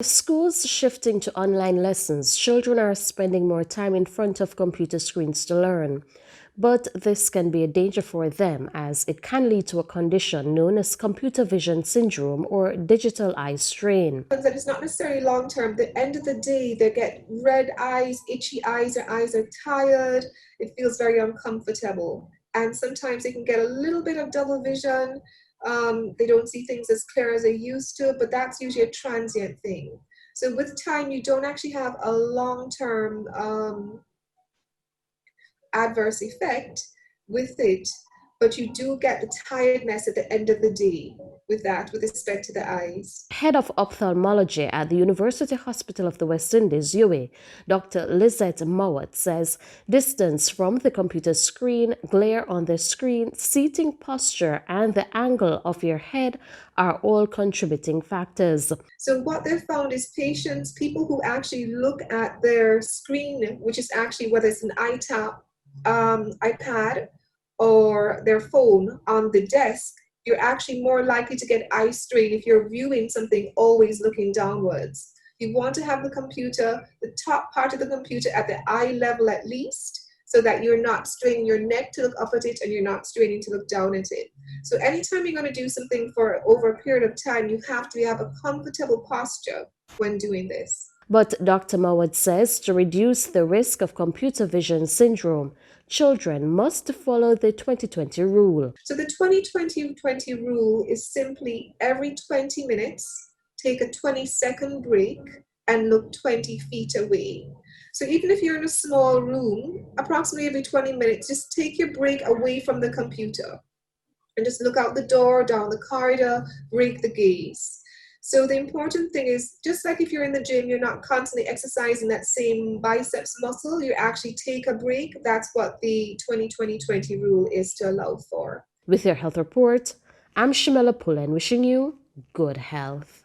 Schools shifting to online lessons, children are spending more time in front of computer screens to learn. But this can be a danger for them as it can lead to a condition known as computer vision syndrome or digital eye strain. That it's not necessarily long term. At the end of the day, they get red eyes, itchy eyes, their eyes are tired, it feels very uncomfortable. And sometimes they can get a little bit of double vision. They don't see things as clear as they used to, but that's usually a transient thing. So with time, you don't actually have a long term adverse effect with it, but you do get the tiredness at the end of the day with that, with respect to the eyes. Head of ophthalmology at the University Hospital of the West Indies, UWI, Dr. Lizette Mowat, says distance from the computer screen, glare on the screen, seating posture, and the angle of your head are all contributing factors. So what they've found is patients, people who actually look at their screen, which is actually whether it's an iPad, or their phone on the desk, you're actually more likely to get eye strain if you're viewing something always looking downwards. You want to have the computer, the top part of the computer at the eye level at least, so that you're not straining your neck to look up at it and you're not straining to look down at it. So anytime you're going to do something for over a period of time, you have to have a comfortable posture when doing this. But Dr. Mowat says to reduce the risk of computer vision syndrome, children must follow the 2020 rule. So the 20-20-20 rule is simply every 20 minutes, take a 20-second break and look 20 feet away. So even if you're in a small room, approximately every 20 minutes, just take your break away from the computer and just look out the door, down the corridor, break the gaze. So the important thing is, just like if you're in the gym, you're not constantly exercising that same biceps muscle, you actually take a break. That's what the 20-20-20 rule is to allow for. With your health report, I'm Shamela Pullen wishing you good health.